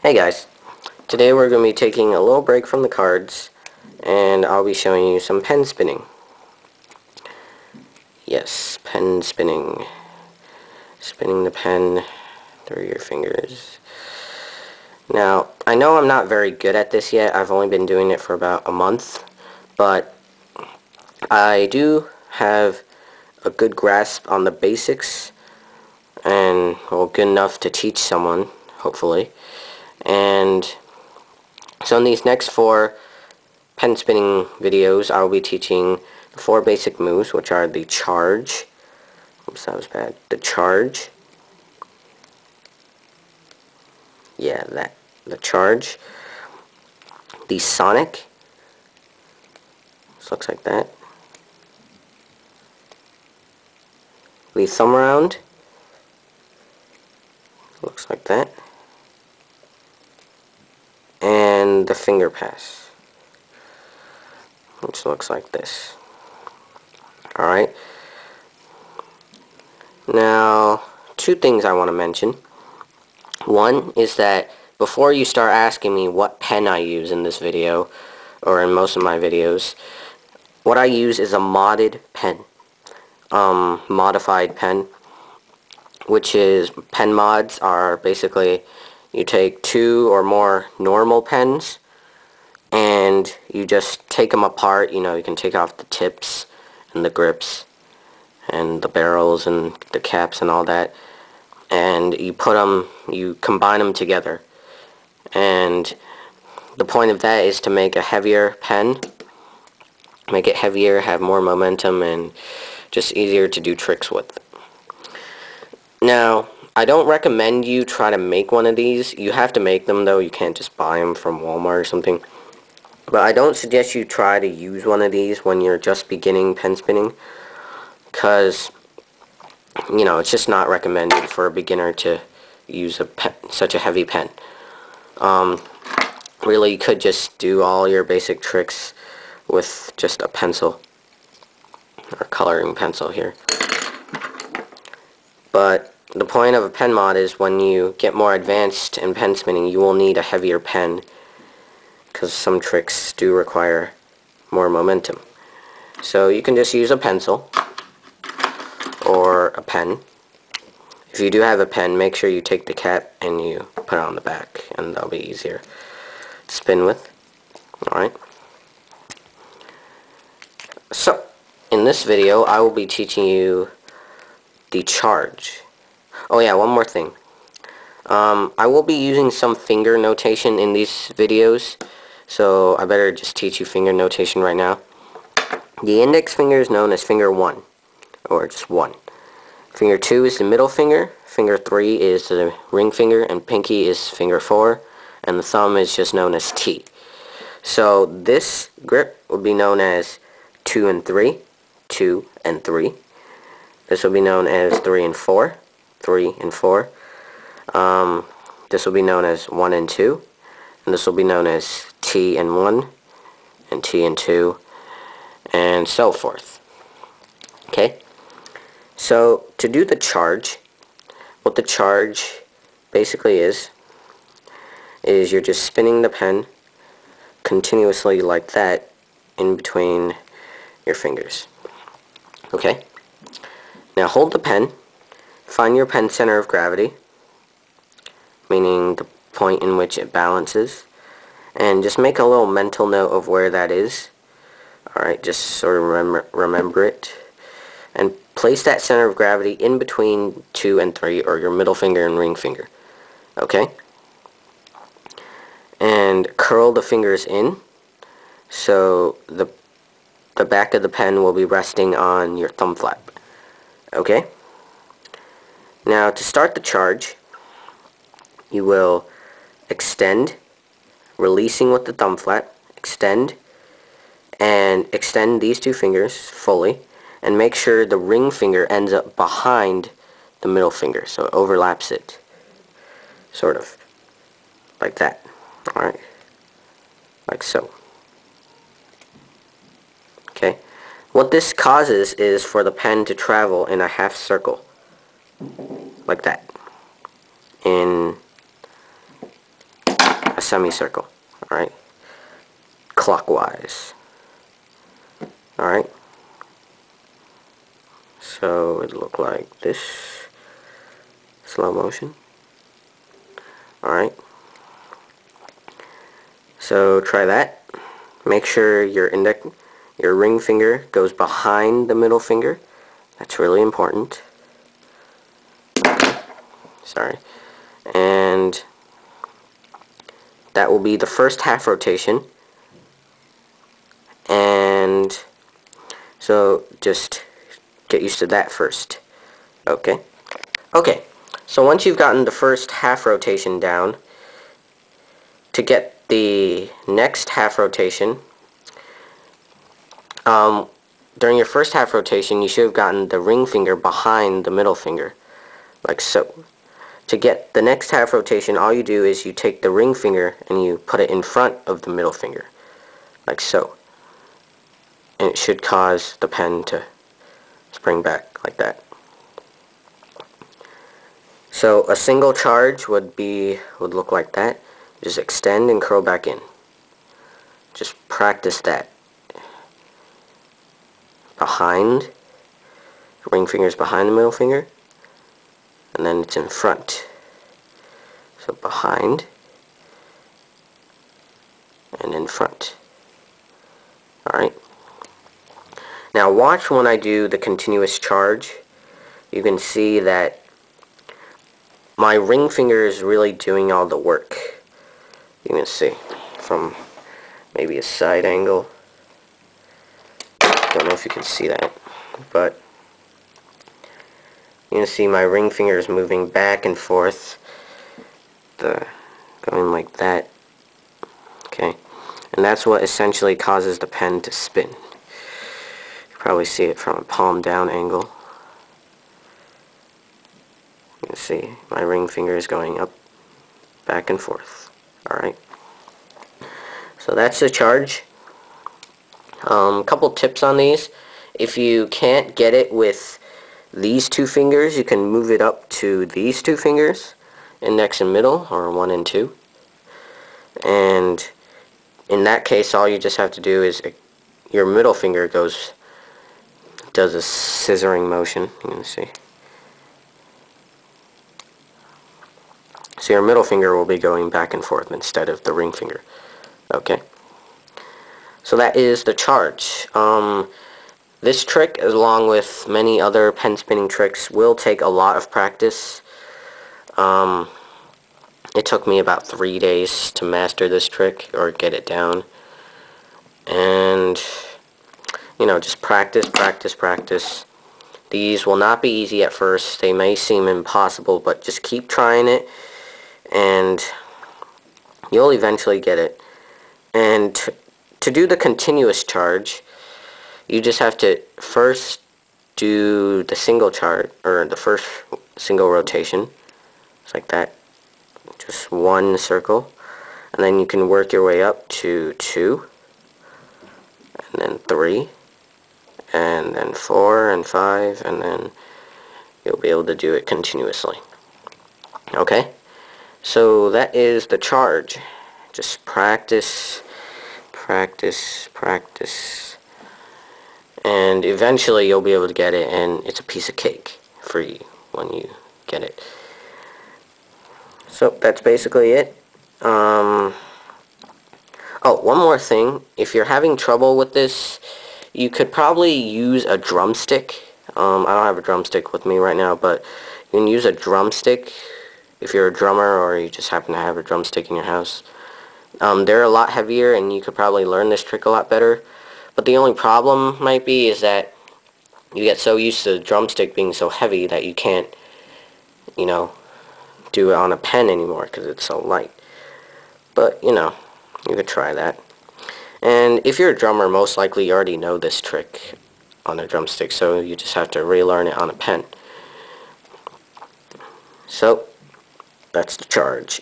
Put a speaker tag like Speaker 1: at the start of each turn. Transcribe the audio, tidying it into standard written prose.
Speaker 1: Hey guys, today we're going to be taking a little break from the cards and I'll be showing you some pen spinning. Yes, pen spinning. Spinning the pen through your fingers. Now, I know I'm not very good at this yet. I've only been doing it for about a month, but I do have a good grasp on the basics and, well, good enough to teach someone, hopefully. And so in these next 4 pen spinning videos, I'll be teaching the 4 basic moves, which are the charge. Oops, that was bad. The charge. Yeah, the charge. The sonic. This looks like that. The thumb round. Looks like that. And the finger pass, which looks like this. Alright. Now, 2 things I want to mention. One is that before you start asking me what pen I use in this video, or in most of my videos, what I use is a modded pen. Modified pen, which is, pen mods are basically, you take 2 or more normal pens and you just take them apart. You know, you can take off the tips and the grips and the barrels and the caps and all that, and you combine them together. And the point of that is to make a heavier pen, make it heavier, have more momentum, and just easier to do tricks with. Now, I don't recommend you try to make one of these. You have to make them, though. You can't just buy them from Walmart or something. But I don't suggest you try to use one of these when you're just beginning pen spinning, because, you know, it's just not recommended for a beginner to use such a heavy pen. Really, you could just do all your basic tricks with just a pencil, or coloring pencil here. But the point of a pen mod is when you get more advanced in pen spinning, you will need a heavier pen, because some tricks do require more momentum. So you can just use a pencil or a pen. If you do have a pen, make sure you take the cap and you put it on the back, and that'll be easier to spin with. Alright. So, in this video, I will be teaching you the charge. Oh yeah, one more thing. I will be using some finger notation in these videos, so I better just teach you finger notation right now. The index finger is known as finger 1, or just 1. Finger 2 is the middle finger, finger 3 is the ring finger, and pinky is finger 4, and the thumb is just known as T. So this grip will be known as 2 and 3, 2 and 3. This will be known as 3 and 4, 3 and 4. This will be known as 1 and 2, and this will be known as T and 1, and T and 2, and so forth. Okay? So, to do the charge, what the charge basically is you're just spinning the pen continuously like that in between your fingers. Okay? Now hold the pen, find your pen center of gravity, meaning the point in which it balances, and just make a little mental note of where that is. Alright, just sort of remember it. And place that center of gravity in between 2 and 3, or your middle finger and ring finger. Okay? And curl the fingers in, so the back of the pen will be resting on your thumb flap. Okay? Now, to start the charge, you will extend, releasing with the thumb flap, extend, and extend these 2 fingers fully, and make sure the ring finger ends up behind the middle finger, so it overlaps it, sort of, like that. Alright? Like so. Okay? What this causes is for the pen to travel in a half circle, like that, in semicircle. Alright? Clockwise. Alright? So it look like this. Slow motion. Alright? So try that. Make sure your ring finger goes behind the middle finger. That's really important. Sorry. And that will be the first half rotation. And so just get used to that first. Okay? Okay. So once you've gotten the first half rotation down, to get the next half rotation, during your first half rotation, you should have gotten the ring finger behind the middle finger, like so. To get the next half rotation, all you do is you take the ring finger and you put it in front of the middle finger, like so. And it should cause the pen to spring back like that. So a single charge would look like that. Just extend and curl back in. Just practice that. Behind, ring finger's behind the middle finger, and then it's in front. So behind and in front. Alright. Now watch when I do the continuous charge. You can see that my ring finger is really doing all the work. You can see from maybe a side angle. Don't know if you can see that, but you can see my ring finger is moving back and forth, going like that. Okay, and that's what essentially causes the pen to spin. You can probably see it from a palm down angle. You can see my ring finger is going up, back and forth. Alright, so that's the charge. Couple tips on these. If you can't get it with these two fingers, you can move it up to these two fingers, index and middle, or 1 and 2. And in that case, all you just have to do is your middle finger does a scissoring motion. You can see. So your middle finger will be going back and forth instead of the ring finger. Okay. So that is the charge. This trick, along with many other pen spinning tricks, will take a lot of practice. It took me about 3 days to master this trick, or get it down. And, you know, just practice, practice, practice. These will not be easy at first. They may seem impossible, but just keep trying it, and you'll eventually get it. And to do the continuous charge, you just have to first do the single charge, or the first single rotation. It's like that. Just one circle. And then you can work your way up to 2. And then 3. And then 4 and 5. And then you'll be able to do it continuously. Okay? So that is the charge. Just practice, practice, practice, and eventually you'll be able to get it, and it's a piece of cake for you when you get it. So that's basically it. Oh, one more thing. If you're having trouble with this, you could probably use a drumstick. I don't have a drumstick with me right now, but you can use a drumstick if you're a drummer, or you just happen to have a drumstick in your house. They're a lot heavier, and you could probably learn this trick a lot better. But the only problem might be is that you get so used to the drumstick being so heavy that you can't, you know, do it on a pen anymore because it's so light. But, you know, you could try that. And if you're a drummer, most likely you already know this trick on a drumstick, so you just have to relearn it on a pen. So, that's the charge.